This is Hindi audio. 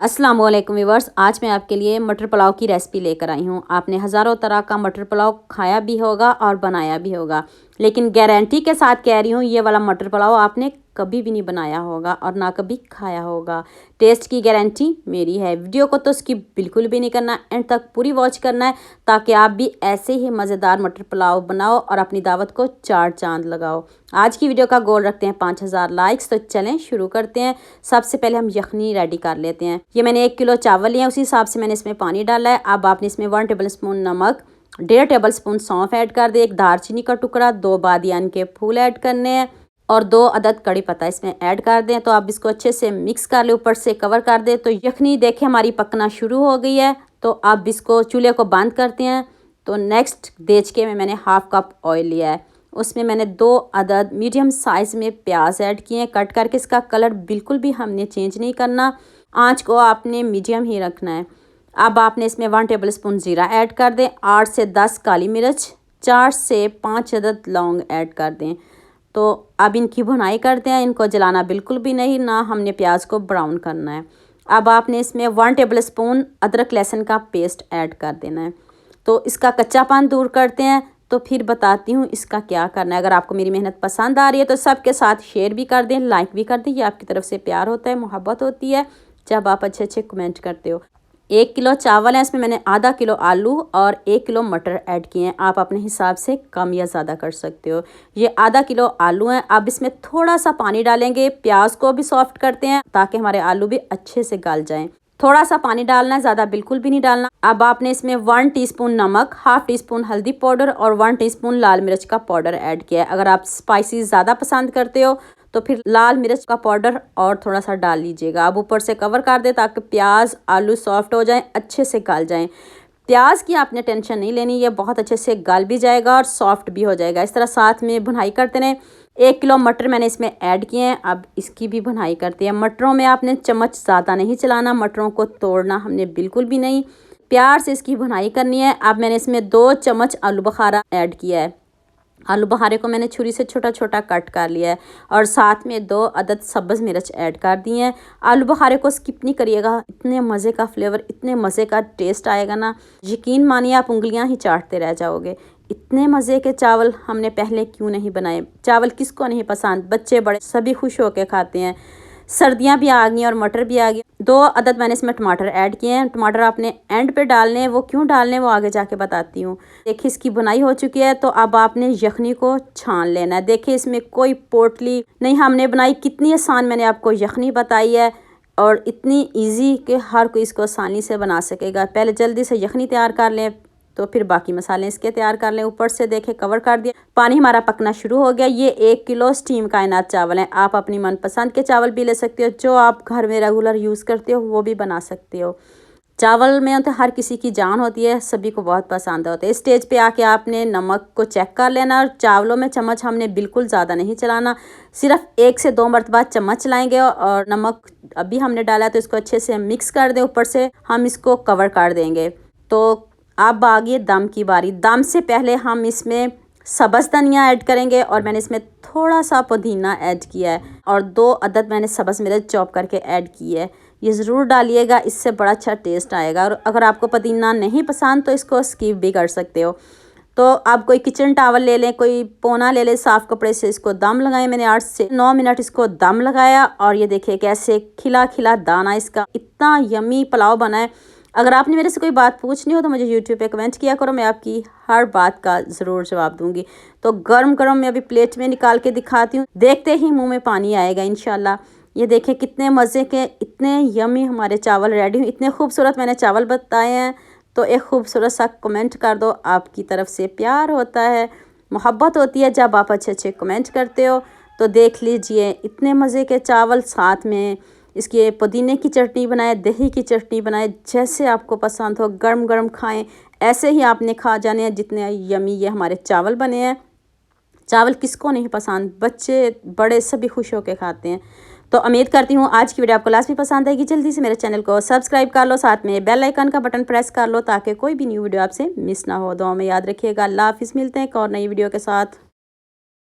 अस्सलाम वालेकुम व्यूअर्स, आज मैं आपके लिए मटर पुलाव की रेसिपी लेकर आई हूँ। आपने हज़ारों तरह का मटर पुलाव खाया भी होगा और बनाया भी होगा, लेकिन गारंटी के साथ कह रही हूँ ये वाला मटर पुलाव आपने कभी भी नहीं बनाया होगा और ना कभी खाया होगा। टेस्ट की गारंटी मेरी है। वीडियो को तो स्किप बिल्कुल भी नहीं करना, एंड तक पूरी वॉच करना है ताकि आप भी ऐसे ही मज़ेदार मटर पुलाव बनाओ और अपनी दावत को चार चांद लगाओ। आज की वीडियो का गोल रखते हैं 5000 लाइक्स। तो चलें शुरू करते हैं। सबसे पहले हम यखनी रेडी कर लेते हैं। ये मैंने 1 किलो चावल लिया, उसी हिसाब से मैंने इसमें पानी डाला है। अब आपने इसमें 1 टेबल स्पून नमक, 1.5 टेबल स्पून सौंफ ऐड कर दे, 1 दालचीनी का टुकड़ा, 2 बादियान के फूल ऐड करने हैं और 2 अदद कड़ी पत्ता इसमें ऐड कर दें। तो आप इसको अच्छे से मिक्स कर ले, ऊपर से कवर कर दे। तो यखनी देखें हमारी पकना शुरू हो गई है। तो अब इसको चूल्हे को बंद करते हैं। तो नेक्स्ट देचके में मैंने 1/2 कप ऑयल लिया है, उसमें मैंने 2 अदद मीडियम साइज़ में प्याज ऐड किए हैं कट करके। इसका कलर बिल्कुल भी हमने चेंज नहीं करना, आंच को आपने मीडियम ही रखना है। अब आपने इसमें 1 टेबल स्पून ज़ीरा ऐड कर दें, 8 से 10 काली मिर्च, 4 से 5 अदद लौंग ऐड कर दें। तो अब इनकी भुनाई करते हैं। इनको जलाना बिल्कुल भी नहीं, ना हमने प्याज को ब्राउन करना है। अब आपने इसमें 1 टेबल स्पून अदरक लहसुन का पेस्ट ऐड कर देना है। तो इसका कच्चापन दूर करते हैं। तो फिर बताती हूँ इसका क्या करना है। अगर आपको मेरी मेहनत पसंद आ रही है तो सबके साथ शेयर भी कर दें, लाइक भी कर दें। ये आपकी तरफ से प्यार होता है, मोहब्बत होती है जब आप अच्छे अच्छे कमेंट करते हो। 1 किलो चावल है, इसमें मैंने आधा किलो आलू और 1 किलो मटर ऐड किए हैं। आप अपने हिसाब से कम या ज़्यादा कर सकते हो। ये आधा किलो आलू हैं। अब इसमें थोड़ा सा पानी डालेंगे, प्याज को भी सॉफ्ट करते हैं ताकि हमारे आलू भी अच्छे से गल जाएं। थोड़ा सा पानी डालना है, ज़्यादा बिल्कुल भी नहीं डालना। अब आपने इसमें 1 टीस्पून नमक, 1/2 टीस्पून हल्दी पाउडर और 1 टीस्पून लाल मिर्च का पाउडर ऐड किया है। अगर आप स्पाइसी ज़्यादा पसंद करते हो तो फिर लाल मिर्च का पाउडर और थोड़ा सा डाल लीजिएगा। अब ऊपर से कवर कर दे ताकि प्याज आलू सॉफ्ट हो जाएं, अच्छे से गल जाएं। प्याज की आपने टेंशन नहीं लेनी, ये बहुत अच्छे से गल भी जाएगा और सॉफ्ट भी हो जाएगा। इस तरह साथ में भुनाई करते रहें। 1 किलो मटर मैंने इसमें ऐड किए हैं। अब इसकी भी भुनाई करते हैं। मटरों में आपने चम्मच ज़्यादा नहीं चलाना, मटरों को तोड़ना हमने बिल्कुल भी नहीं, प्यार से इसकी भुनाई करनी है। अब मैंने इसमें 2 चम्मच आलू बुखारा ऐड किया है। आलू बुखारे को मैंने छुरी से छोटा छोटा कट कर लिया है और साथ में 2 अदद सब्ज़ मिर्च ऐड कर दिए हैं। आलू बुखारे को स्किप नहीं करिएगा, इतने मज़े का फ्लेवर, इतने मज़े का टेस्ट आएगा ना, यकीन मानिए आप उंगलियां ही चाटते रह जाओगे। इतने मज़े के चावल हमने पहले क्यों नहीं बनाए। चावल किसको नहीं पसंद, बच्चे बड़े सभी खुश होकर खाते हैं। सर्दियाँ भी आ गई और मटर भी आ गई। 2 अदद मैंने इसमें टमाटर ऐड किए हैं। टमाटर आपने एंड पे डालने हैं, वो क्यों डालने हैं वो आगे जाके बताती हूँ। देखिए इसकी बुनाई हो चुकी है। तो अब आपने यखनी को छान लेना है। देखिए इसमें कोई पोटली नहीं हमने बनाई। कितनी आसान मैंने आपको यखनी बताई है और इतनी ईजी कि हर कोई इसको आसानी से बना सकेगा। पहले जल्दी से यखनी तैयार कर लें तो फिर बाकी मसाले इसके तैयार कर लें। ऊपर से देखें कवर कर दिया, पानी हमारा पकना शुरू हो गया। ये 1 किलो स्टीम कायनात चावल हैं। आप अपनी मनपसंद के चावल भी ले सकते हो, जो आप घर में रेगुलर यूज़ करते हो वो भी बना सकते हो। चावल में तो हर किसी की जान होती है, सभी को बहुत पसंद होते हैं। इस स्टेज पे आके आपने नमक को चेक कर लेना और चावलों में चम्मच हमने बिल्कुल ज़्यादा नहीं चलाना, सिर्फ 1 से 2 मरतबा चम्मच चलाएंगे। और नमक अभी हमने डाला है तो इसको अच्छे से मिक्स कर दें। ऊपर से हम इसको कवर कर देंगे। तो अब आ गई दम की बारी। दम से पहले हम इसमें सब्ज़ धनिया ऐड करेंगे और मैंने इसमें थोड़ा सा पुदीना ऐड किया है और 2 अदद मैंने सब्ज़ मिर्च चॉप करके ऐड की है। ये ज़रूर डालिएगा, इससे बड़ा अच्छा टेस्ट आएगा। और अगर आपको पुदीना नहीं पसंद तो इसको स्किप भी कर सकते हो। तो आप कोई किचन टावल ले लें, कोई पोना ले लें, साफ़ कपड़े से इसको दम लगाएं। मैंने 8 से 9 मिनट इसको दम लगाया और ये देखिए कैसे खिला खिला दाना इसका, इतना यमी पुलाव बना है। अगर आपने मेरे से कोई बात पूछनी हो तो मुझे यूट्यूब पे कमेंट किया करो, मैं आपकी हर बात का ज़रूर जवाब दूंगी। तो गरम गरम मैं अभी प्लेट में निकाल के दिखाती हूँ, देखते ही मुंह में पानी आएगा इंशाल्लाह। ये देखें कितने मज़े के, इतने यमी हमारे चावल रेडी हुए। इतने खूबसूरत मैंने चावल बताए हैं। तो एक खूबसूरत सा कमेंट कर दो, आपकी तरफ से प्यार होता है, मोहब्बत होती है जब आप अच्छे अच्छे कमेंट करते हो। तो देख लीजिए इतने मज़े के चावल, साथ में इसके पुदीने की चटनी बनाए, दही की चटनी बनाए, जैसे आपको पसंद हो गरम गरम खाएं। ऐसे ही आपने खा जाने हैं जितने यमी ये हमारे चावल बने हैं। चावल किसको नहीं पसंद, बच्चे बड़े सभी खुश होकर खाते हैं। तो उम्मीद करती हूँ आज की वीडियो आपको लास्ट में पसंद आएगी। जल्दी से मेरे चैनल को सब्सक्राइब कर लो, साथ में बेल आइकन का बटन प्रेस कर लो ताकि कोई भी न्यू वीडियो आपसे मिस ना हो। दुआ में याद रखिएगा। अल्लाह हाफिज़, मिलते हैं एक और नई वीडियो के साथ।